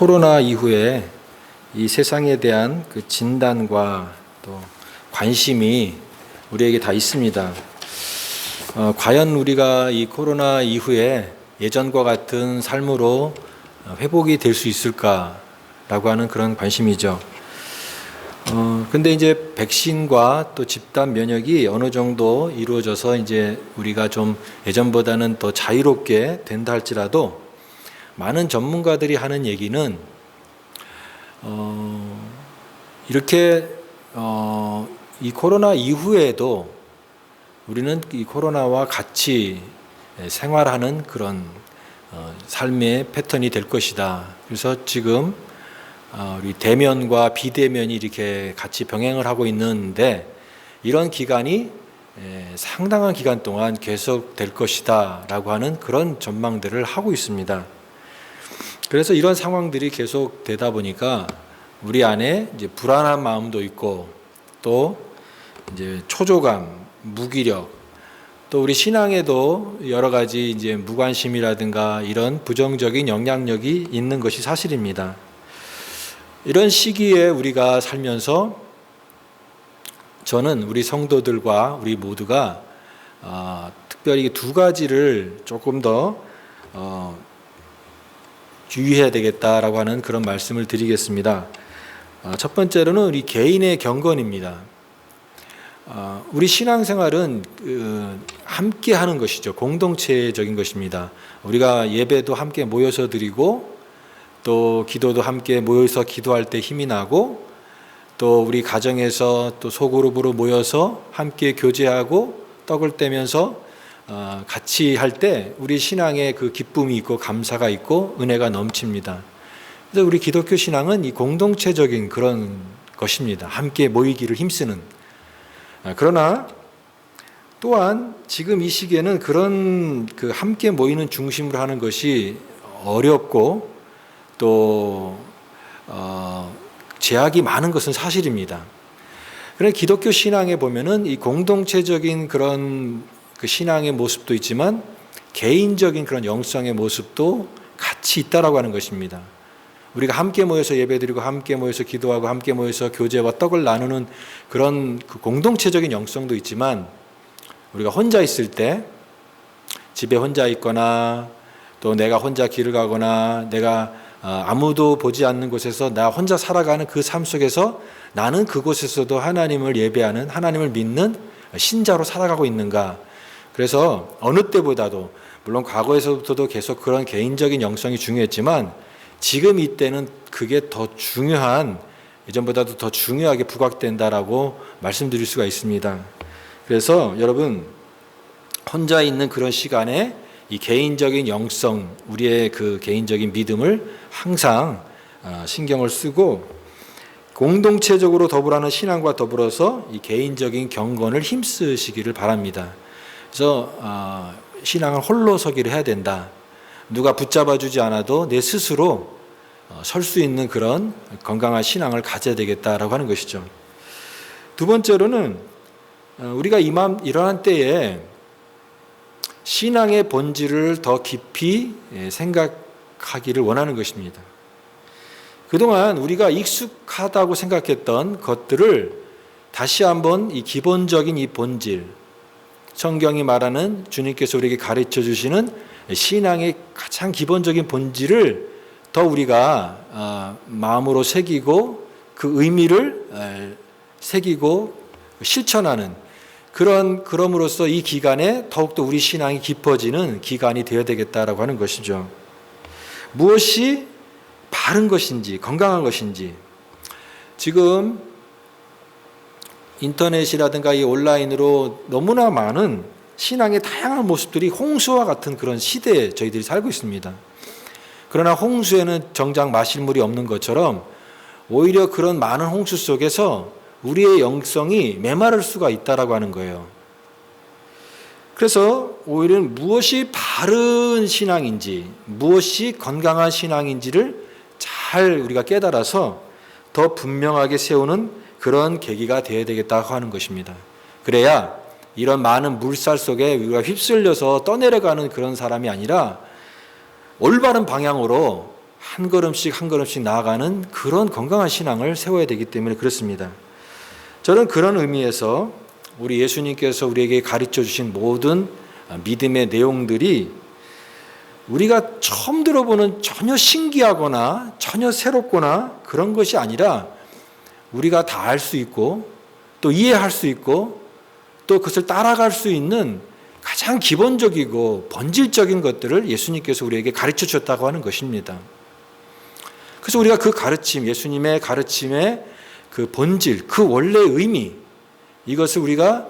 코로나 이후에 이 세상에 대한 그 진단과 또 관심이 우리에게 다 있습니다. 과연 우리가 이 코로나 이후에 예전과 같은 삶으로 회복이 될 수 있을까라고 하는 그런 관심이죠. 근데 이제 백신과 또 집단 면역이 어느 정도 이루어져서 이제 우리가 좀 예전보다는 더 자유롭게 된다 할지라도 많은 전문가들이 하는 얘기는 이렇게 이 코로나 이후에도 우리는 이 코로나와 같이 생활하는 그런 삶의 패턴이 될 것이다. 그래서 지금 우리 대면과 비대면이 이렇게 같이 병행을 하고 있는데 이런 기간이 상당한 기간 동안 계속될 것이다 라고 하는 그런 전망들을 하고 있습니다. 그래서 이런 상황들이 계속 되다 보니까 우리 안에 이제 불안한 마음도 있고 또 이제 초조감, 무기력, 또 우리 신앙에도 여러 가지 이제 무관심이라든가 이런 부정적인 영향력이 있는 것이 사실입니다. 이런 시기에 우리가 살면서 저는 우리 성도들과 우리 모두가 특별히 두 가지를 조금 더 주의해야 되겠다라고 하는 그런 말씀을 드리겠습니다. 첫 번째로는 우리 개인의 경건입니다. 우리 신앙생활은 함께 하는 것이죠. 공동체적인 것입니다. 우리가 예배도 함께 모여서 드리고 또 기도도 함께 모여서 기도할 때 힘이 나고 또 우리 가정에서 또 소그룹으로 모여서 함께 교제하고 떡을 떼면서 같이 할 때 우리 신앙에 그 기쁨이 있고 감사가 있고 은혜가 넘칩니다. 그래서 우리 기독교 신앙은 이 공동체적인 그런 것입니다. 함께 모이기를 힘쓰는. 그러나 또한 지금 이 시기에는 그런 그 함께 모이는 중심으로 하는 것이 어렵고 또 제약이 많은 것은 사실입니다. 그런데 기독교 신앙에 보면은 이 공동체적인 그런 그 신앙의 모습도 있지만 개인적인 그런 영성의 모습도 같이 있다라고 하는 것입니다. 우리가 함께 모여서 예배드리고 함께 모여서 기도하고 함께 모여서 교제와 떡을 나누는 그런 그 공동체적인 영성도 있지만 우리가 혼자 있을 때 집에 혼자 있거나 또 내가 혼자 길을 가거나 내가 아무도 보지 않는 곳에서 나 혼자 살아가는 그 삶 속에서 나는 그곳에서도 하나님을 예배하는 하나님을 믿는 신자로 살아가고 있는가. 그래서 어느 때보다도 물론 과거에서부터도 계속 그런 개인적인 영성이 중요했지만 지금 이때는 그게 더 중요한 예전보다도 더 중요하게 부각된다라고 말씀드릴 수가 있습니다. 그래서 여러분 혼자 있는 그런 시간에 이 개인적인 영성, 우리의 그 개인적인 믿음을 항상 신경을 쓰고 공동체적으로 더불어하는 신앙과 더불어서 이 개인적인 경건을 힘쓰시기를 바랍니다. 그래서 신앙을 홀로 서기를 해야 된다. 누가 붙잡아주지 않아도 내 스스로 설 수 있는 그런 건강한 신앙을 가져야 되겠다라고 하는 것이죠. 두 번째로는 우리가 이러한 때에 신앙의 본질을 더 깊이 생각하기를 원하는 것입니다. 그동안 우리가 익숙하다고 생각했던 것들을 다시 한번 이 기본적인 이 본질, 성경이 말하는 주님께서 우리에게 가르쳐 주시는 신앙의 가장 기본적인 본질을 더 우리가 마음으로 새기고 그 의미를 새기고 실천하는 그럼으로써 이 기간에 더욱더 우리 신앙이 깊어지는 기간이 되어야 되겠다라고 하는 것이죠. 무엇이 바른 것인지 건강한 것인지 지금 인터넷이라든가 이 온라인으로 너무나 많은 신앙의 다양한 모습들이 홍수와 같은 그런 시대에 저희들이 살고 있습니다. 그러나 홍수에는 정작 마실 물이 없는 것처럼 오히려 그런 많은 홍수 속에서 우리의 영성이 메마를 수가 있다라고 하는 거예요. 그래서 오히려 무엇이 바른 신앙인지 무엇이 건강한 신앙인지를 잘 우리가 깨달아서 더 분명하게 세우는 그런 계기가 되어야 되겠다고 하는 것입니다. 그래야 이런 많은 물살 속에 우리가 휩쓸려서 떠내려가는 그런 사람이 아니라 올바른 방향으로 한 걸음씩 한 걸음씩 나아가는 그런 건강한 신앙을 세워야 되기 때문에 그렇습니다. 저는 그런 의미에서 우리 예수님께서 우리에게 가르쳐 주신 모든 믿음의 내용들이 우리가 처음 들어보는 전혀 신기하거나 전혀 새롭거나 그런 것이 아니라 우리가 다 알 수 있고 또 이해할 수 있고 또 그것을 따라갈 수 있는 가장 기본적이고 본질적인 것들을 예수님께서 우리에게 가르쳐 주셨다고 하는 것입니다. 그래서 우리가 그 가르침, 예수님의 가르침의 그 본질, 그 원래의 의미, 이것을 우리가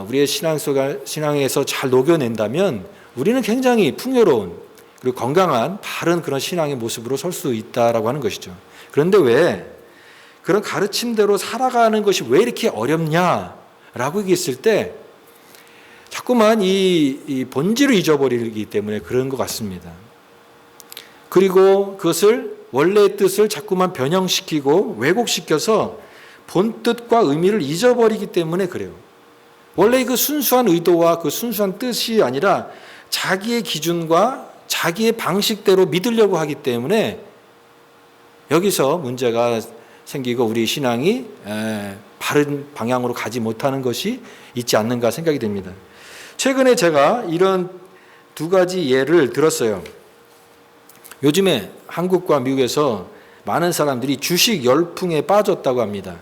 우리의 신앙에서 잘 녹여낸다면 우리는 굉장히 풍요로운 그리고 건강한 바른 그런 신앙의 모습으로 설 수 있다라고 하는 것이죠. 그런데 왜 그런 가르침대로 살아가는 것이 왜 이렇게 어렵냐라고 얘기했을 때 자꾸만 이 본질을 잊어버리기 때문에 그런 것 같습니다. 그리고 그것을 원래의 뜻을 자꾸만 변형시키고 왜곡시켜서 본 뜻과 의미를 잊어버리기 때문에 그래요. 원래 그 순수한 의도와 그 순수한 뜻이 아니라 자기의 기준과 자기의 방식대로 믿으려고 하기 때문에 여기서 문제가 생기고 우리 신앙이 바른 방향으로 가지 못하는 것이 있지 않는가 생각이 됩니다. 최근에 제가 이런 두 가지 예를 들었어요. 요즘에 한국과 미국에서 많은 사람들이 주식 열풍에 빠졌다고 합니다.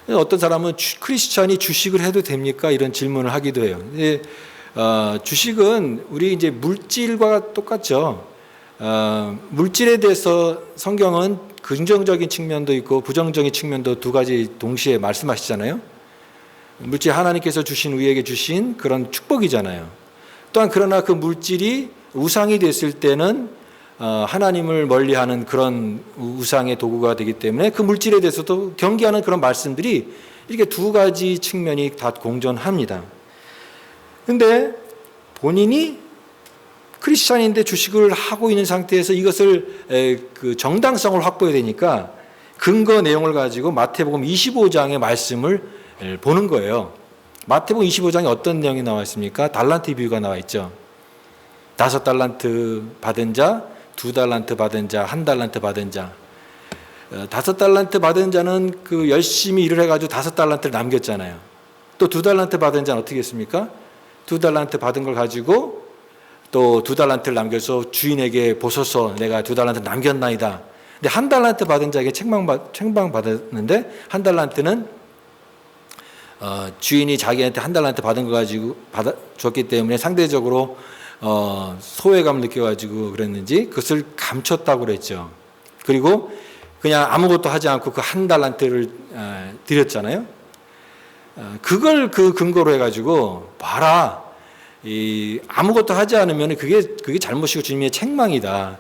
어떤 사람은 크리스찬이 주식을 해도 됩니까? 이런 질문을 하기도 해요. 주식은 우리 이제 물질과 똑같죠. 물질에 대해서 성경은 긍정적인 측면도 있고 부정적인 측면도 두 가지 동시에 말씀하시잖아요. 물질 하나님께서 주신 우리에게 주신 그런 축복이잖아요. 또한 그러나 그 물질이 우상이 됐을 때는 하나님을 멀리하는 그런 우상의 도구가 되기 때문에 그 물질에 대해서도 경계하는 그런 말씀들이 이렇게 두 가지 측면이 다 공존합니다. 그런데 본인이 크리스찬인데 주식을 하고 있는 상태에서 이것을 그 정당성을 확보해야 되니까 근거 내용을 가지고 마태복음 25장의 말씀을 보는 거예요. 마태복음 25장에 어떤 내용이 나와 있습니까? 달란트 비유가 나와 있죠. 5달란트 받은 자, 2달란트 받은 자, 1달란트 받은 자. 5달란트 받은 자는 그 열심히 일을 해가지고 5달란트를 남겼잖아요. 또 2달란트 받은 자는 어떻게 했습니까? 2달란트 받은 걸 가지고 또 2달란트를 남겨서 주인에게 보소서 내가 2달란트 남겼나이다. 근데 1달란트 받은 자에게 책망받았는데 1달란트는 주인이 자기한테 1달란트 받은 거 가지고 줬기 때문에 상대적으로 소외감을 느껴가지고 그랬는지 그것을 감췄다고 그랬죠. 그리고 그냥 아무것도 하지 않고 그 1달란트를 드렸잖아요. 그걸 그 근거로 해가지고 봐라. 아무것도 하지 않으면 그게 잘못이고 주님의 책망이다.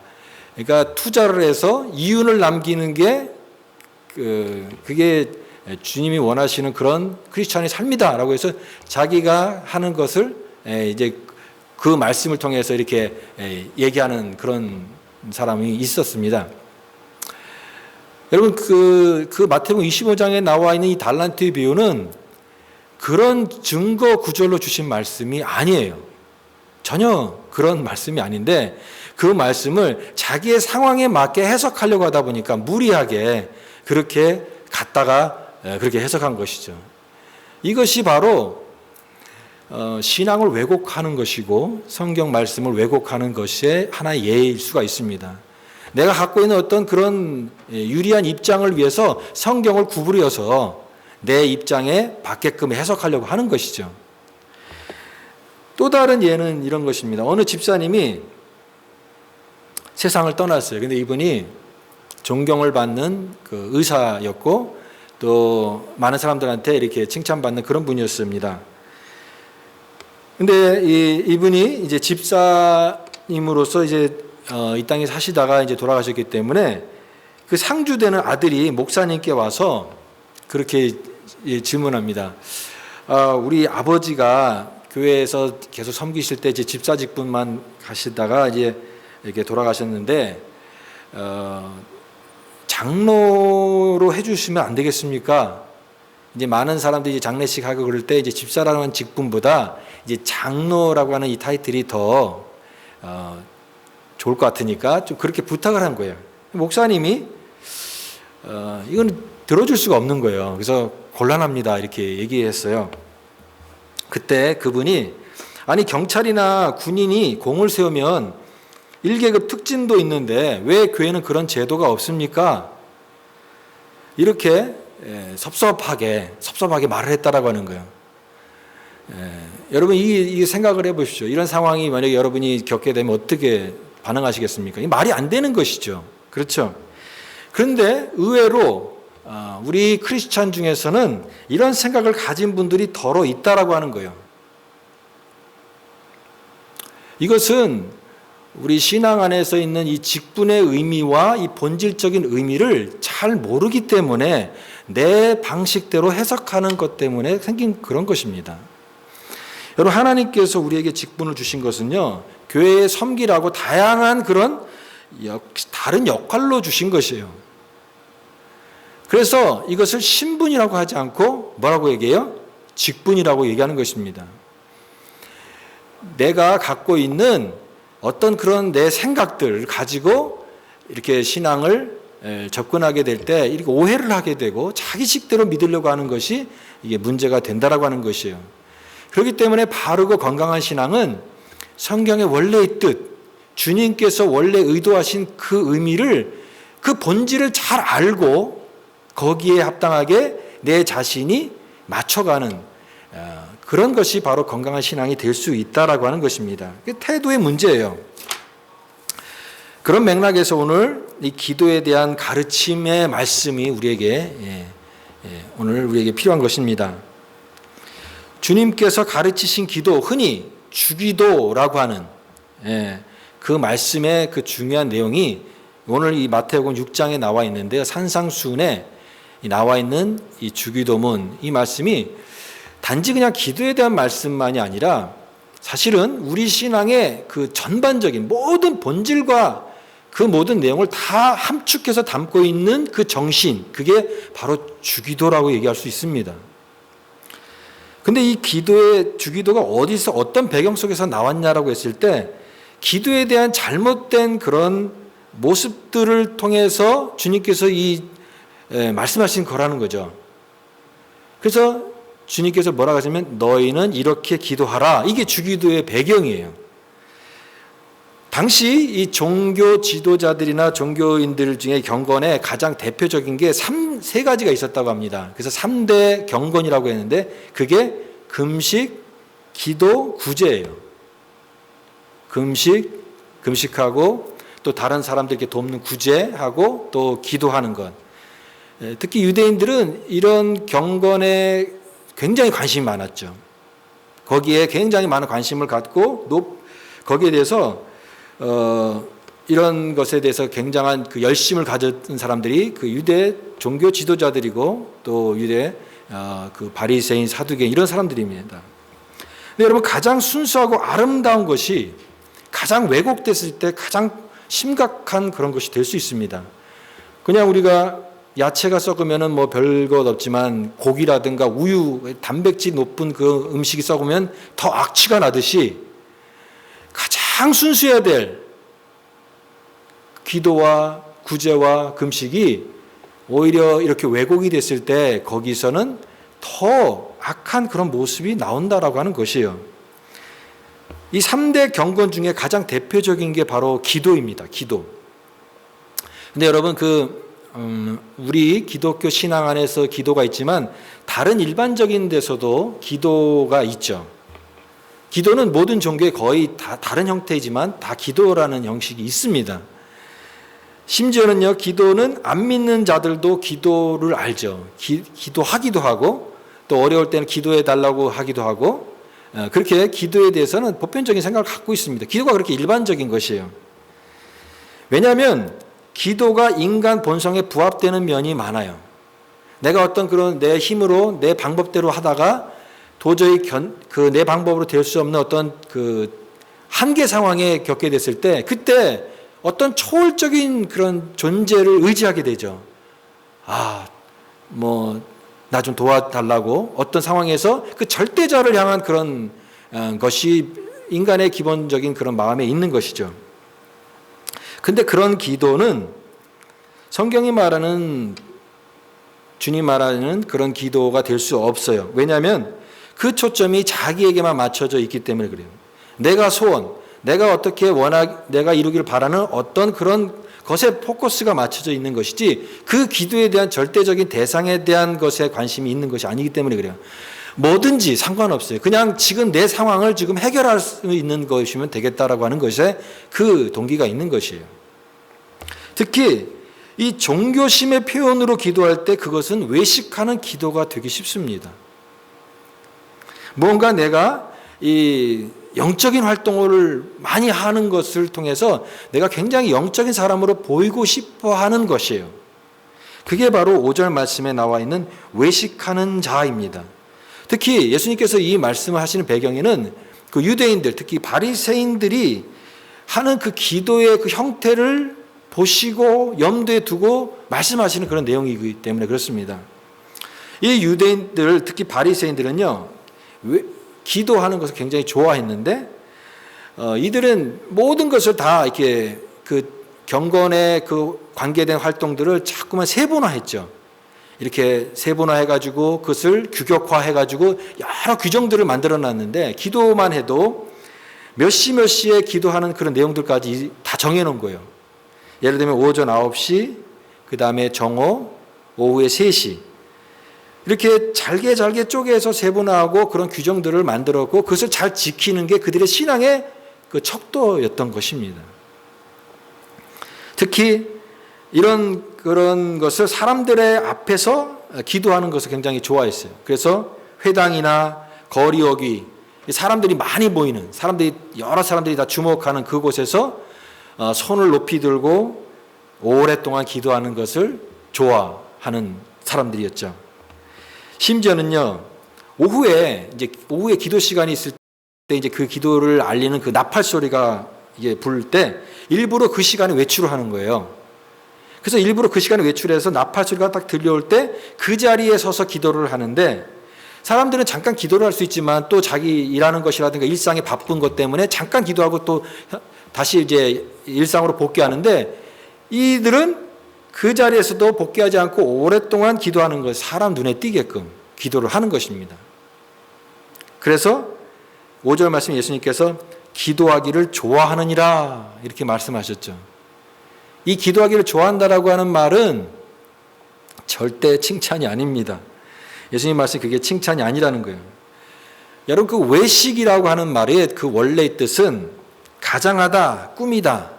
그러니까 투자를 해서 이윤을 남기는 게 그게 주님이 원하시는 그런 크리스찬의 삶이다라고 해서 자기가 하는 것을 이제 그 말씀을 통해서 이렇게 얘기하는 그런 사람이 있었습니다. 여러분 그 마태복음 25장에 나와 있는 이 달란트의 비유는 그런 증거 구절로 주신 말씀이 아니에요. 전혀 그런 말씀이 아닌데 그 말씀을 자기의 상황에 맞게 해석하려고 하다 보니까 무리하게 그렇게 갖다가 그렇게 해석한 것이죠. 이것이 바로 신앙을 왜곡하는 것이고 성경 말씀을 왜곡하는 것의 하나의 예일 수가 있습니다. 내가 갖고 있는 어떤 그런 유리한 입장을 위해서 성경을 구부려서 내 입장에 맞게끔 해석하려고 하는 것이죠. 또 다른 예는 이런 것입니다. 어느 집사님이 세상을 떠났어요. 근데 이분이 존경을 받는 그 의사였고 또 많은 사람들한테 이렇게 칭찬받는 그런 분이었습니다. 근데 이분이 이제 집사님으로서 이제 이 땅에 사시다가 이제 돌아가셨기 때문에 그 상주되는 아들이 목사님께 와서 그렇게 질문합니다. 우리 아버지가 교회에서 계속 섬기실 때 이제 집사 직분만 가시다가 이제 이렇게 돌아가셨는데 장로로 해주시면 안 되겠습니까? 이제 많은 사람들이 장례식 하고 그럴 때 이제 집사라는 직분보다 이제 장로라고 하는 이 타이틀이 더 좋을 것 같으니까 좀 그렇게 부탁을 한 거예요. 목사님이 이건 들어줄 수가 없는 거예요. 그래서 곤란합니다 이렇게 얘기했어요. 그때 그분이 아니 경찰이나 군인이 공을 세우면 1계급 특진도 있는데 왜 교회는 그런 제도가 없습니까? 이렇게 섭섭하게 말을 했다라고 하는 거예요. 여러분 이 생각을 해보십시오. 이런 상황이 만약에 여러분이 겪게 되면 어떻게 반응하시겠습니까? 이 말이 안 되는 것이죠. 그렇죠? 그런데 의외로 우리 크리스찬 중에서는 이런 생각을 가진 분들이 더러 있다라고 하는 거예요. 이것은 우리 신앙 안에서 있는 이 직분의 의미와 이 본질적인 의미를 잘 모르기 때문에 내 방식대로 해석하는 것 때문에 생긴 그런 것입니다. 여러분 하나님께서 우리에게 직분을 주신 것은요, 교회에 섬기라고 다양한 그런 다른 역할로 주신 것이에요. 그래서 이것을 신분이라고 하지 않고 뭐라고 얘기해요? 직분이라고 얘기하는 것입니다. 내가 갖고 있는 어떤 그런 내 생각들을 가지고 이렇게 신앙을 접근하게 될 때 이렇게 오해를 하게 되고 자기식대로 믿으려고 하는 것이 이게 문제가 된다라고 하는 것이에요. 그렇기 때문에 바르고 건강한 신앙은 성경의 원래의 뜻, 주님께서 원래 의도하신 그 의미를, 그 본질을 잘 알고 거기에 합당하게 내 자신이 맞춰가는 그런 것이 바로 건강한 신앙이 될 수 있다라고 하는 것입니다. 태도의 문제예요. 그런 맥락에서 오늘 이 기도에 대한 가르침의 말씀이 우리에게 오늘 우리에게 필요한 것입니다. 주님께서 가르치신 기도, 흔히 주기도라고 하는 그 말씀의 그 중요한 내용이 오늘 이 마태복음 6장에 나와 있는데요. 산상수훈에 나와 있는 이 주기도문, 이 말씀이 단지 그냥 기도에 대한 말씀만이 아니라 사실은 우리 신앙의 그 전반적인 모든 본질과 그 모든 내용을 다 함축해서 담고 있는 그 정신, 그게 바로 주기도라고 얘기할 수 있습니다. 근데 이 주기도가 어디서 어떤 배경 속에서 나왔냐라고 했을 때 기도에 대한 잘못된 그런 모습들을 통해서 주님께서 말씀하신 거라는 거죠. 그래서 주님께서 뭐라고 하시면 너희는 이렇게 기도하라. 이게 주기도의 배경이에요. 당시 이 종교 지도자들이나 종교인들 중에 경건에 가장 대표적인 게 세 가지가 있었다고 합니다. 그래서 3대 경건이라고 했는데 그게 금식, 기도, 구제예요. 금식하고 또 다른 사람들께 돕는 구제하고 또 기도하는 것. 특히 유대인들은 이런 경건에 굉장히 관심이 많았죠. 거기에 굉장히 많은 관심을 갖고 거기에 대해서 이런 것에 대해서 굉장한 그 열심을 가졌던 사람들이 그 유대 종교 지도자들이고 또 유대 그 바리새인, 사두개인 이런 사람들입니다. 근데 여러분 가장 순수하고 아름다운 것이 가장 왜곡됐을 때 가장 심각한 그런 것이 될 수 있습니다. 그냥 우리가 야채가 썩으면은 뭐 별것 없지만 고기라든가 우유, 단백질 높은 그 음식이 썩으면 더 악취가 나듯이 가장 순수해야 될 기도와 구제와 금식이 오히려 이렇게 왜곡이 됐을 때 거기서는 더 악한 그런 모습이 나온다라고 하는 것이에요. 이 3대 경건 중에 가장 대표적인 게 바로 기도입니다. 기도. 근데 여러분 우리 기독교 신앙 안에서 기도가 있지만 다른 일반적인 데서도 기도가 있죠. 기도는 모든 종교에 거의 다 다른 형태이지만 다 기도라는 형식이 있습니다. 심지어는요, 기도는 안 믿는 자들도 기도를 알죠. 기도하기도 하고 또 어려울 때는 기도해 달라고 하기도 하고 그렇게 기도에 대해서는 보편적인 생각을 갖고 있습니다. 기도가 그렇게 일반적인 것이에요. 왜냐하면 기도가 인간 본성에 부합되는 면이 많아요. 내가 어떤 그런 내 힘으로 내 방법대로 하다가 도저히 내 방법으로 될 수 없는 어떤 그 한계 상황에 겪게 됐을 때 그때 어떤 초월적인 그런 존재를 의지하게 되죠. 나 좀 도와달라고 어떤 상황에서 그 절대자를 향한 그런 것이 인간의 기본적인 그런 마음에 있는 것이죠. 근데 그런 기도는 성경이 말하는, 주님 말하는 그런 기도가 될 수 없어요. 왜냐하면 그 초점이 자기에게만 맞춰져 있기 때문에 그래요. 내가 소원, 내가 어떻게 내가 이루기를 바라는 어떤 그런 것에 포커스가 맞춰져 있는 것이지, 그 기도에 대한 절대적인 대상에 대한 것에 관심이 있는 것이 아니기 때문에 그래요. 뭐든지 상관없어요. 그냥 지금 내 상황을 지금 해결할 수 있는 것이면 되겠다라고 하는 것에 그 동기가 있는 것이에요. 특히 이 종교심의 표현으로 기도할 때 그것은 외식하는 기도가 되기 쉽습니다. 뭔가 내가 이 영적인 활동을 많이 하는 것을 통해서 내가 굉장히 영적인 사람으로 보이고 싶어 하는 것이에요. 그게 바로 5절 말씀에 나와 있는 외식하는 자입니다. 특히 예수님께서 이 말씀을 하시는 배경에는 그 유대인들, 특히 바리새인들이 하는 그 기도의 그 형태를 보시고 염두에 두고 말씀하시는 그런 내용이기 때문에 그렇습니다. 이 유대인들, 특히 바리새인들은요, 기도하는 것을 굉장히 좋아했는데, 이들은 모든 것을 다 이렇게 그 경건에 그 관계된 활동들을 자꾸만 세분화했죠. 이렇게 세분화해가지고 그것을 규격화해가지고 여러 규정들을 만들어놨는데, 기도만 해도 몇 시에 기도하는 그런 내용들까지 다 정해놓은 거예요. 예를 들면 오전 9시, 그 다음에 정오, 오후에 3시, 이렇게 잘게 쪼개서 세분화하고 그런 규정들을 만들었고, 그것을 잘 지키는 게 그들의 신앙의 그 척도였던 것입니다. 특히 그런 것을 사람들의 앞에서 기도하는 것을 굉장히 좋아했어요. 그래서 회당이나 거리어귀, 사람들이 많이 모이는, 여러 사람들이 다 주목하는 그곳에서 손을 높이 들고 오랫동안 기도하는 것을 좋아하는 사람들이었죠. 심지어는요, 오후에 기도 시간이 있을 때 이제 그 기도를 알리는 그 나팔 소리가 이게 부를 때 일부러 그 시간에 외출을 하는 거예요. 그래서 일부러 그 시간에 외출해서 나팔 소리가 딱 들려올 때 그 자리에 서서 기도를 하는데, 사람들은 잠깐 기도를 할 수 있지만 또 자기 일하는 것이라든가 일상에 바쁜 것 때문에 잠깐 기도하고 또 다시 이제 일상으로 복귀하는데, 이들은 그 자리에서도 복귀하지 않고 오랫동안 기도하는 것, 사람 눈에 띄게끔 기도를 하는 것입니다. 그래서 5절 말씀 예수님께서 기도하기를 좋아하느니라 이렇게 말씀하셨죠. 이 기도하기를 좋아한다라고 하는 말은 절대 칭찬이 아닙니다. 예수님 말씀 그게 칭찬이 아니라는 거예요. 여러분, 그 외식이라고 하는 말의 그 원래의 뜻은 가장하다, 꾸미다,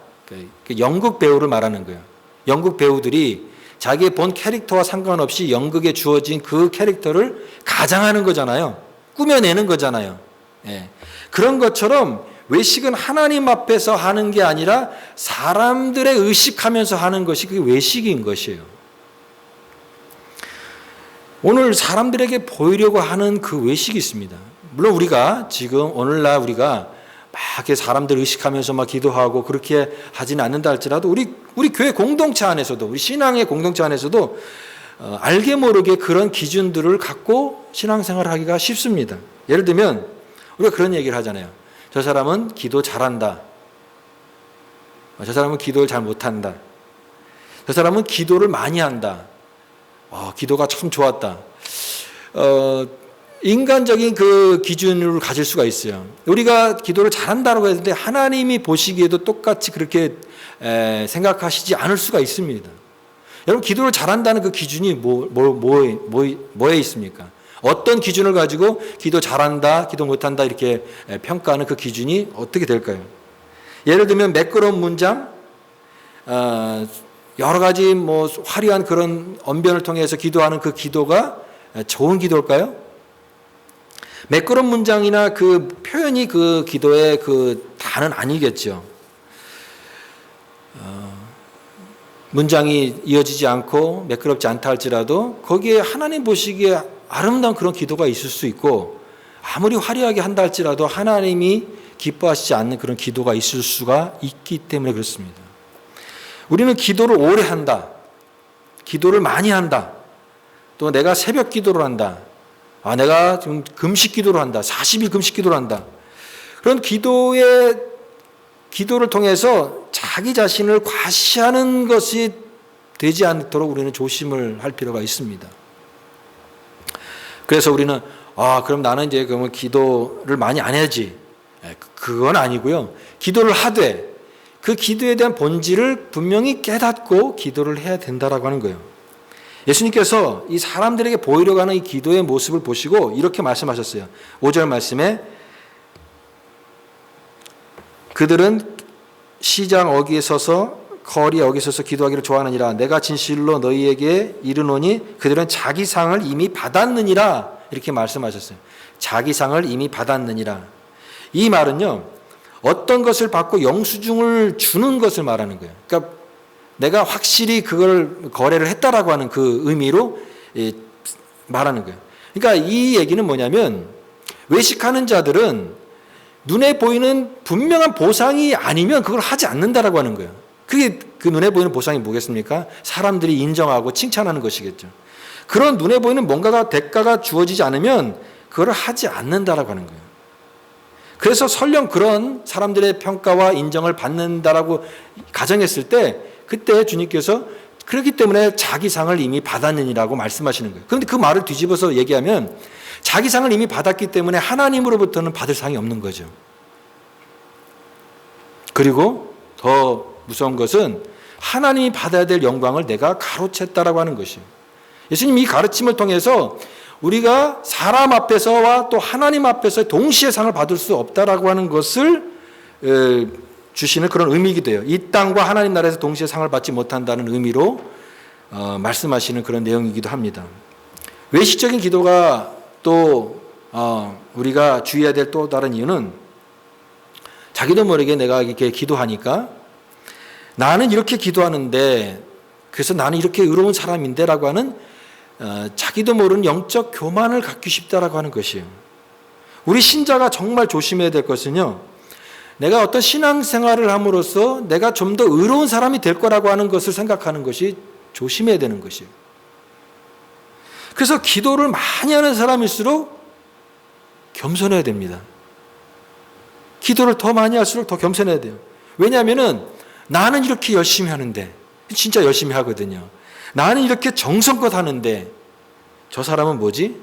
연극 배우를 말하는 거예요. 연극 배우들이 자기의 본 캐릭터와 상관없이 연극에 주어진 그 캐릭터를 가장하는 거잖아요. 꾸며내는 거잖아요. 예. 그런 것처럼 외식은 하나님 앞에서 하는 게 아니라 사람들의 의식하면서 하는 것이 그게 외식인 것이에요. 오늘 사람들에게 보이려고 하는 그 외식이 있습니다. 물론 우리가 지금 오늘날 우리가 막 이렇게 사람들 의식하면서 막 기도하고 그렇게 하지는 않는다 할지라도 우리 교회 공동체 안에서도, 우리 신앙의 공동체 안에서도 알게 모르게 그런 기준들을 갖고 신앙생활을 하기가 쉽습니다. 예를 들면 우리가 그런 얘기를 하잖아요. 저 사람은 기도 잘한다. 저 사람은 기도를 잘 못한다. 저 사람은 기도를 많이 한다. 기도가 참 좋았다. 인간적인 그 기준을 가질 수가 있어요. 우리가 기도를 잘한다고 했는데 하나님이 보시기에도 똑같이 그렇게 생각하시지 않을 수가 있습니다. 여러분, 기도를 잘한다는 그 기준이 뭐에 있습니까? 어떤 기준을 가지고 기도 잘한다, 기도 못한다 이렇게 평가하는 그 기준이 어떻게 될까요? 예를 들면 매끄러운 문장, 여러 가지 화려한 그런 언변을 통해서 기도하는 그 기도가 좋은 기도일까요? 매끄러운 문장이나 그 표현이 그 기도의 그 다는 아니겠죠. 문장이 이어지지 않고 매끄럽지 않다 할지라도 거기에 하나님 보시기에 아름다운 그런 기도가 있을 수 있고, 아무리 화려하게 한다 할지라도 하나님이 기뻐하시지 않는 그런 기도가 있을 수가 있기 때문에 그렇습니다. 우리는 기도를 오래 한다, 기도를 많이 한다, 또 내가 새벽 기도를 한다, 내가 지금 금식 기도를 한다, 40일 금식 기도를 한다, 그런 기도를 통해서 자기 자신을 과시하는 것이 되지 않도록 우리는 조심을 할 필요가 있습니다. 그래서 우리는 그럼 나는 이제 그러면 기도를 많이 안 해야지. 그건 아니고요. 기도를 하되 그 기도에 대한 본질을 분명히 깨닫고 기도를 해야 된다라고 하는 거예요. 예수님께서 이 사람들에게 보이려고 하는 이 기도의 모습을 보시고 이렇게 말씀하셨어요. 5절 말씀에 그들은 시장 어귀에 서서 거리 어귀에 서서 기도하기를 좋아하느니라. 내가 진실로 너희에게 이르노니 그들은 자기 상을 이미 받았느니라. 이렇게 말씀하셨어요. 자기 상을 이미 받았느니라. 이 말은요, 어떤 것을 받고 영수증을 주는 것을 말하는 거예요. 그러니까 내가 확실히 그걸 거래를 했다라고 하는 그 의미로 말하는 거예요. 그러니까 이 얘기는 뭐냐면 외식하는 자들은 눈에 보이는 분명한 보상이 아니면 그걸 하지 않는다라고 하는 거예요. 그게 그 눈에 보이는 보상이 뭐겠습니까? 사람들이 인정하고 칭찬하는 것이겠죠. 그런 눈에 보이는 뭔가가 대가가 주어지지 않으면 그걸 하지 않는다라고 하는 거예요. 그래서 설령 그런 사람들의 평가와 인정을 받는다라고 가정했을 때 그때 주님께서 그렇기 때문에 자기 상을 이미 받았느니라고 말씀하시는 거예요. 그런데 그 말을 뒤집어서 얘기하면 자기 상을 이미 받았기 때문에 하나님으로부터는 받을 상이 없는 거죠. 그리고 더 무서운 것은 하나님이 받아야 될 영광을 내가 가로챘다라고 하는 것이에요. 예수님 이 가르침을 통해서 우리가 사람 앞에서와 또 하나님 앞에서 동시에 상을 받을 수 없다라고 하는 것을 주시는 그런 의미이기도 해요. 이 땅과 하나님 나라에서 동시에 상을 받지 못한다는 의미로 말씀하시는 그런 내용이기도 합니다. 외식적인 기도가 또 우리가 주의해야 될 또 다른 이유는 자기도 모르게 내가 이렇게 기도하니까 나는 이렇게 기도하는데 그래서 나는 이렇게 의로운 사람인데 라고 하는 자기도 모르는 영적 교만을 갖기 쉽다라고 하는 것이에요. 우리 신자가 정말 조심해야 될 것은요, 내가 어떤 신앙생활을 함으로써 내가 좀 더 의로운 사람이 될 거라고 하는 것을 생각하는 것이 조심해야 되는 것이에요. 그래서 기도를 많이 하는 사람일수록 겸손해야 됩니다. 기도를 더 많이 할수록 더 겸손해야 돼요. 왜냐하면 나는 이렇게 열심히 하는데, 진짜 열심히 하거든요. 나는 이렇게 정성껏 하는데 저 사람은 뭐지?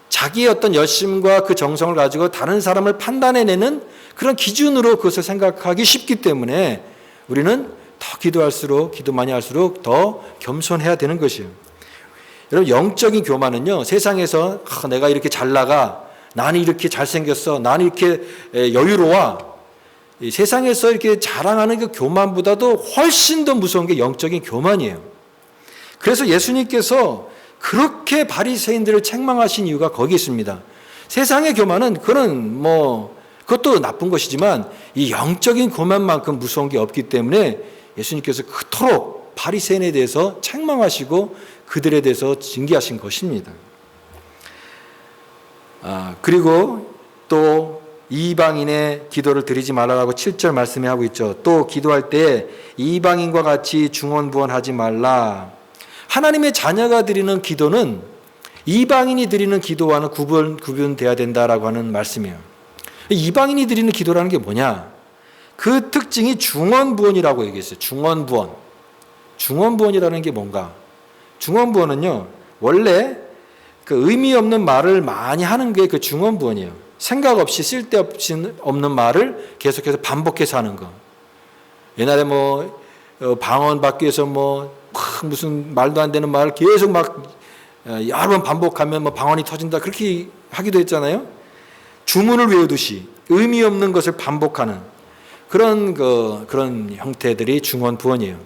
자기의 어떤 열심과 그 정성을 가지고 다른 사람을 판단해내는 그런 기준으로 그것을 생각하기 쉽기 때문에 우리는 더 기도할수록, 기도 많이 할수록 더 겸손해야 되는 것이에요. 여러분, 영적인 교만은요, 세상에서 내가 이렇게 잘 나가, 나는 이렇게 잘생겼어, 나는 이렇게 여유로워, 이 세상에서 이렇게 자랑하는 그 교만보다도 훨씬 더 무서운 게 영적인 교만이에요. 그래서 예수님께서 그렇게 바리새인들을 책망하신 이유가 거기 있습니다. 세상의 교만은 그것도 나쁜 것이지만 이 영적인 교만만큼 무서운 게 없기 때문에 예수님께서 그토록 바리새인에 대해서 책망하시고 그들에 대해서 징계하신 것입니다. 그리고 또 이방인의 기도를 드리지 말라라고 7절 말씀해 하고 있죠. 또 기도할 때 이방인과 같이 중언부언하지 말라. 하나님의 자녀가 드리는 기도는 이방인이 드리는 기도와는 구분돼야 된다라고 하는 말씀이에요. 이방인이 드리는 기도라는 게 뭐냐? 그 특징이 중언부언이라고 얘기했어요. 중언부언이라는 게 뭔가? 중언부언은요, 원래 그 의미 없는 말을 많이 하는 게 그 중언부언이에요. 생각 없이 쓸데없는 말을 계속해서 반복해서 하는 거. 옛날에 방언 받기 위해서 무슨 말도 안 되는 말을 계속 여러 번 반복하면 방언이 터진다, 그렇게 하기도 했잖아요. 주문을 외우듯이 의미 없는 것을 반복하는 그런 형태들이 중언부언이에요.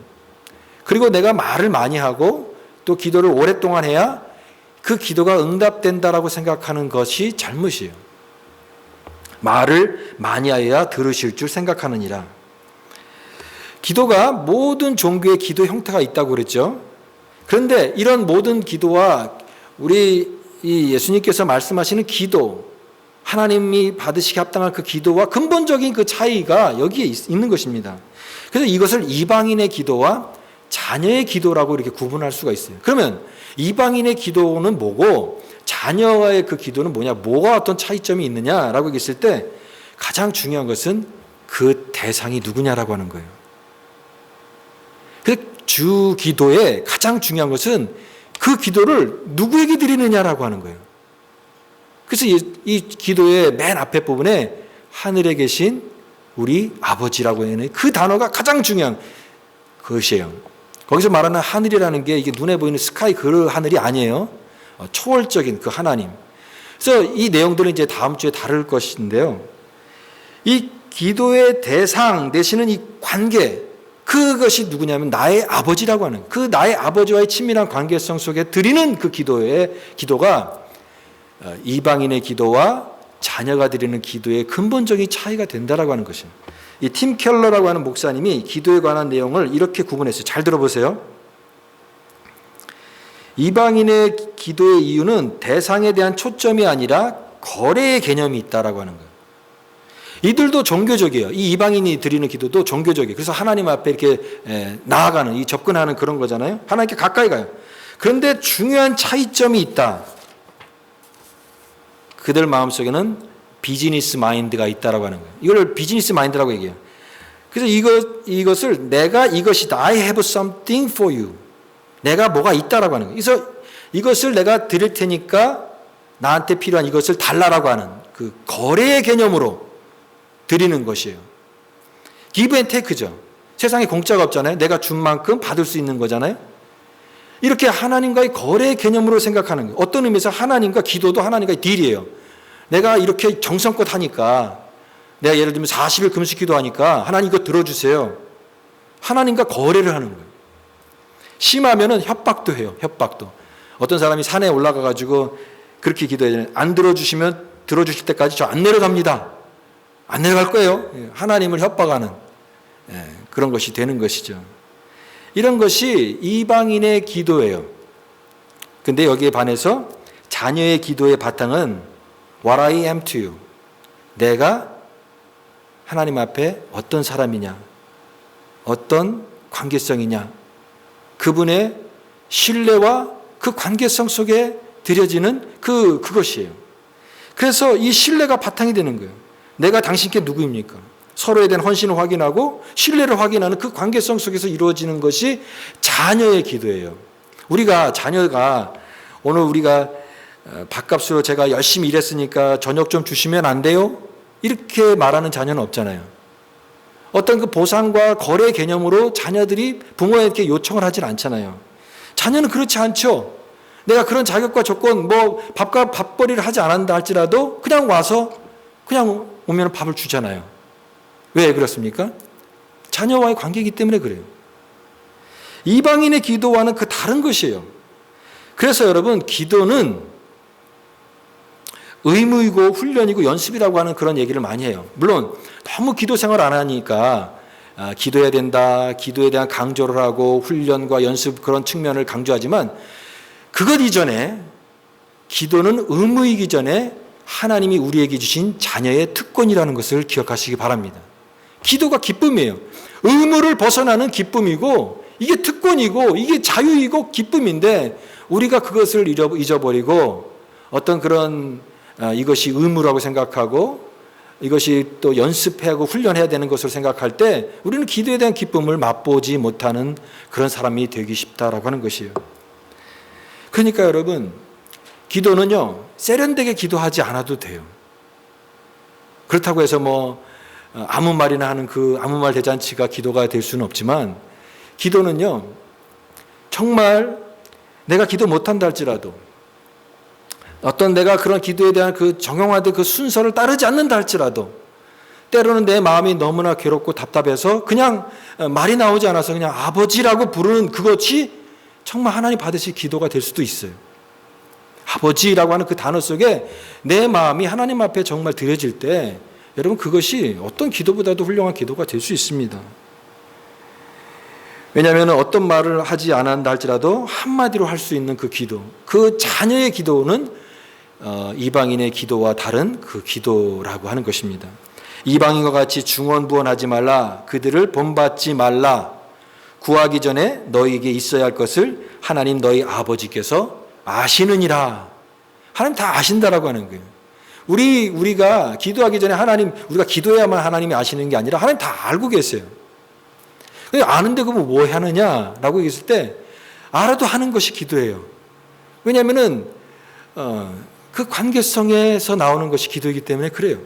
그리고 내가 말을 많이 하고 또 기도를 오랫동안 해야 그 기도가 응답된다라고 생각하는 것이 잘못이에요. 말을 많이 하여야 들으실 줄 생각하느니라. 기도가 모든 종교의 기도 형태가 있다고 그랬죠. 그런데 이런 모든 기도와 우리 이 예수님께서 말씀하시는 기도, 하나님이 받으시기 합당한 그 기도와 근본적인 그 차이가 여기에 있는 것입니다. 그래서 이것을 이방인의 기도와 자녀의 기도라고 이렇게 구분할 수가 있어요. 그러면 이방인의 기도는 뭐고 자녀와의 그 기도는 뭐냐, 뭐가 어떤 차이점이 있느냐라고 얘기했을 때 가장 중요한 것은 그 대상이 누구냐라고 하는 거예요. 주 기도의 가장 중요한 것은 그 기도를 누구에게 드리느냐라고 하는 거예요. 그래서 이 기도의 맨 앞에 부분에 하늘에 계신 우리 아버지라고 하는 그 단어가 가장 중요한 것이에요. 거기서 말하는 하늘이라는 게 이게 눈에 보이는 스카이 그 하늘이 아니에요. 초월적인 그 하나님. 그래서 이 내용들은 이제 다음 주에 다룰 것인데요. 이 기도의 대상 되시는 이 관계, 그것이 누구냐면 나의 아버지라고 하는 그 나의 아버지와의 친밀한 관계성 속에 드리는 그 기도가 이방인의 기도와 자녀가 드리는 기도의 근본적인 차이가 된다라고 하는 것입니다. 이 팀 켈러라고 하는 목사님이 기도에 관한 내용을 이렇게 구분했어요. 잘 들어보세요. 이방인의 기도의 이유는 대상에 대한 초점이 아니라 거래의 개념이 있다라고 하는 거예요. 이들도 종교적이에요. 이 이방인이 드리는 기도도 종교적이에요. 그래서 하나님 앞에 이렇게 나아가는, 이 접근하는 그런 거잖아요. 하나님께 가까이 가요. 그런데 중요한 차이점이 있다. 그들 마음속에는 비즈니스 마인드가 있다라고 하는 거예요. 이걸 비즈니스 마인드라고 얘기해요. 그래서 이것을 내가 이것이다. I have something for you. 내가 뭐가 있다라고 하는 거예요. 그래서 이것을 내가 드릴 테니까 나한테 필요한 이것을 달라라고 하는 그 거래의 개념으로 드리는 것이에요. give and take죠. 세상에 공짜가 없잖아요. 내가 준 만큼 받을 수 있는 거잖아요. 이렇게 하나님과의 거래의 개념으로 생각하는 거예요. 어떤 의미에서 하나님과 기도도 하나님과의 딜이에요. 내가 이렇게 정성껏 하니까, 내가 예를 들면 40일 금식기도 하니까 하나님 이거 들어주세요. 하나님과 거래를 하는 거예요. 심하면은 협박도 해요. 협박도. 어떤 사람이 산에 올라가 가지고 그렇게 기도해요. 안 들어주시면 들어주실 때까지 저 안 내려갑니다. 안 내려갈 거예요. 하나님을 협박하는 그런 것이 되는 것이죠. 이런 것이 이방인의 기도예요. 근데 여기에 반해서 자녀의 기도의 바탕은 What I am to you. 내가 하나님 앞에 어떤 사람이냐, 어떤 관계성이냐, 그분의 신뢰와 그 관계성 속에 드려지는 그것이에요. 그래서 이 신뢰가 바탕이 되는 거예요. 내가 당신께 누구입니까? 서로에 대한 헌신을 확인하고 신뢰를 확인하는 그 관계성 속에서 이루어지는 것이 자녀의 기도예요. 자녀가 오늘 우리가 밥값으로 제가 열심히 일했으니까 저녁 좀 주시면 안 돼요? 이렇게 말하는 자녀는 없잖아요. 어떤 그 보상과 거래 개념으로 자녀들이 부모에게 요청을 하진 않잖아요. 자녀는 그렇지 않죠. 내가 그런 자격과 조건, 밥벌이를 하지 않았다 할지라도 그냥 와서 그냥 오면 밥을 주잖아요. 왜 그렇습니까? 자녀와의 관계이기 때문에 그래요. 이방인의 기도와는 그 다른 것이에요. 그래서 여러분, 기도는 의무이고 훈련이고 연습이라고 하는 그런 얘기를 많이 해요. 물론 너무 기도 생활 안 하니까 기도해야 된다, 기도에 대한 강조를 하고 훈련과 연습 그런 측면을 강조하지만 그것 이전에 기도는 의무이기 전에 하나님이 우리에게 주신 자녀의 특권이라는 것을 기억하시기 바랍니다. 기도가 기쁨이에요. 의무를 벗어나는 기쁨이고 이게 특권이고 이게 자유이고 기쁨인데 우리가 그것을 잊어버리고 어떤 그런 이것이 의무라고 생각하고 이것이 또 연습하고 훈련해야 되는 것으로 생각할 때 우리는 기도에 대한 기쁨을 맛보지 못하는 그런 사람이 되기 쉽다라고 하는 것이에요. 그러니까 여러분, 기도는요 세련되게 기도하지 않아도 돼요. 그렇다고 해서 아무 말이나 하는 그 아무 말 대잔치가 기도가 될 수는 없지만 기도는요 정말 내가 기도 못한다 할지라도 어떤 내가 그런 기도에 대한 그 정형화된 그 순서를 따르지 않는다 할지라도 때로는 내 마음이 너무나 괴롭고 답답해서 그냥 말이 나오지 않아서 그냥 아버지라고 부르는 그것이 정말 하나님 받으실 기도가 될 수도 있어요. 아버지라고 하는 그 단어 속에 내 마음이 하나님 앞에 정말 드려질 때 여러분 그것이 어떤 기도보다도 훌륭한 기도가 될 수 있습니다. 왜냐하면 어떤 말을 하지 않았다 할지라도 한마디로 할 수 있는 그 기도, 그 자녀의 기도는 이방인의 기도와 다른 그 기도라고 하는 것입니다. 이방인과 같이 중언부언하지 말라, 그들을 본받지 말라, 구하기 전에 너희에게 있어야 할 것을 하나님 너희 아버지께서 아시느니라. 하나님 다 아신다라고 하는 거예요. 우리가 기도하기 전에 우리가 기도해야만 하나님이 아시는 게 아니라 하나님 다 알고 계세요. 아는데 그거 뭐 하느냐라고 얘기했을 때 알아도 하는 것이 기도예요. 왜냐하면은 그 관계성에서 나오는 것이 기도이기 때문에 그래요.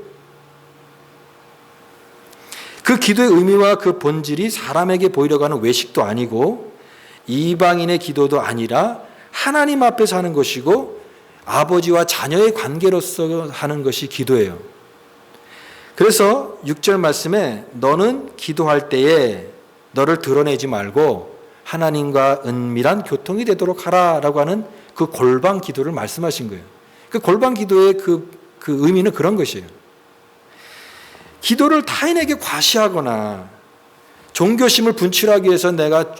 그 기도의 의미와 그 본질이 사람에게 보이려고 하는 외식도 아니고 이방인의 기도도 아니라 하나님 앞에서 하는 것이고 아버지와 자녀의 관계로서 하는 것이 기도예요. 그래서 6절 말씀에 너는 기도할 때에 너를 드러내지 말고 하나님과 은밀한 교통이 되도록 하라라고 하는 그 골방 기도를 말씀하신 거예요. 그 골방 기도의 그 의미는 그런 것이에요. 기도를 타인에게 과시하거나 종교심을 분출하기 위해서 내가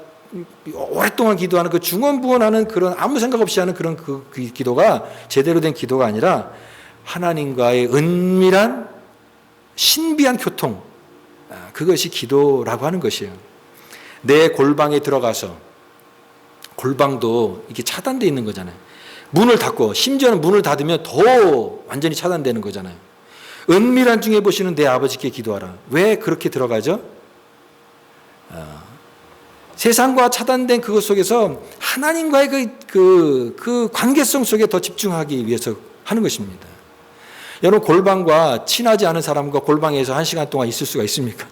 오랫동안 기도하는 그 중언부언하는 그런 아무 생각 없이 하는 그런 그 기도가 제대로 된 기도가 아니라 하나님과의 은밀한 신비한 교통, 그것이 기도라고 하는 것이에요. 내 골방에 들어가서, 골방도 이게 차단되어 있는 거잖아요. 문을 닫고, 심지어는 문을 닫으면 더 완전히 차단되는 거잖아요. 은밀한 중에 보시는 내 아버지께 기도하라. 왜 그렇게 들어가죠? 세상과 차단된 그것 속에서 하나님과의 그 관계성 속에 더 집중하기 위해서 하는 것입니다. 여러분, 골방과 친하지 않은 사람과 골방에서 1시간 동안 있을 수가 있습니까?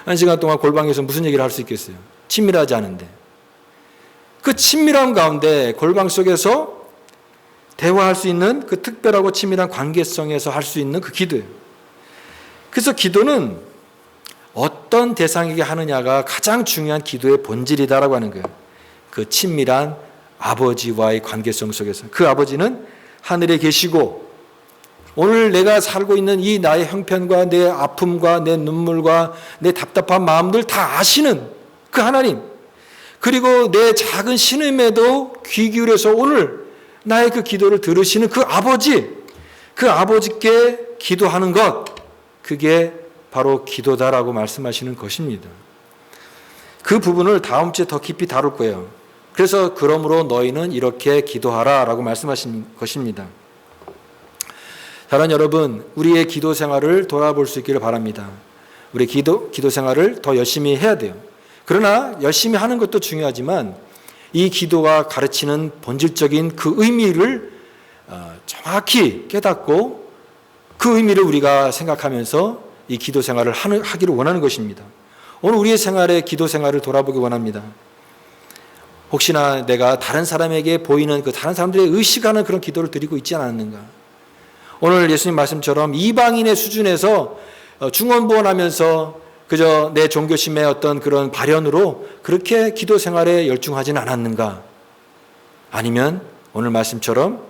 1시간 동안 골방에서 무슨 얘기를 할 수 있겠어요? 친밀하지 않은데. 그 친밀함 가운데 골방 속에서 대화할 수 있는 그 특별하고 친밀한 관계성에서 할 수 있는 그 기도예요. 그래서 기도는 어떤 대상에게 하느냐가 가장 중요한 기도의 본질이다라고 하는 거예요. 그 친밀한 아버지와의 관계성 속에서. 그 아버지는 하늘에 계시고 오늘 내가 살고 있는 이 나의 형편과 내 아픔과 내 눈물과 내 답답한 마음들 다 아시는 그 하나님, 그리고 내 작은 신음에도 귀 기울여서 오늘 나의 그 기도를 들으시는 그 아버지, 그 아버지께 기도하는 것, 그게 바로 기도다라고 말씀하시는 것입니다. 그 부분을 다음 주에 더 깊이 다룰 거예요. 그래서 그러므로 너희는 이렇게 기도하라라고 말씀하신 것입니다. 사랑하는 여러분, 우리의 기도 생활을 돌아볼 수 있기를 바랍니다. 우리 기도 생활을 더 열심히 해야 돼요. 그러나 열심히 하는 것도 중요하지만 이 기도가 가르치는 본질적인 그 의미를 정확히 깨닫고 그 의미를 우리가 생각하면서 이 기도 생활을 하기를 원하는 것입니다. 오늘 우리의 생활의 기도 생활을 돌아보기 원합니다. 혹시나 내가 다른 사람에게 보이는 그 다른 사람들의 의식하는 그런 기도를 드리고 있지 않았는가? 오늘 예수님 말씀처럼 이방인의 수준에서 중언부언하면서 그저 내 종교심의 어떤 그런 발현으로 그렇게 기도 생활에 열중하지는 않았는가? 아니면 오늘 말씀처럼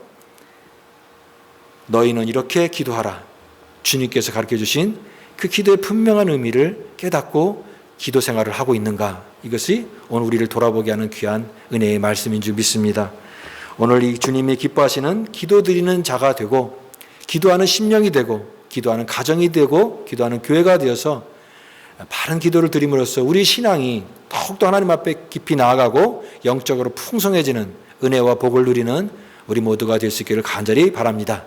너희는 이렇게 기도하라. 주님께서 가르쳐 주신 그 기도의 분명한 의미를 깨닫고 기도 생활을 하고 있는가? 이것이 오늘 우리를 돌아보게 하는 귀한 은혜의 말씀인 줄 믿습니다. 오늘 이 주님이 기뻐하시는 기도 드리는 자가 되고 기도하는 심령이 되고 기도하는 가정이 되고 기도하는 교회가 되어서 바른 기도를 드림으로써 우리 신앙이 더욱더 하나님 앞에 깊이 나아가고 영적으로 풍성해지는 은혜와 복을 누리는 우리 모두가 될 수 있기를 간절히 바랍니다.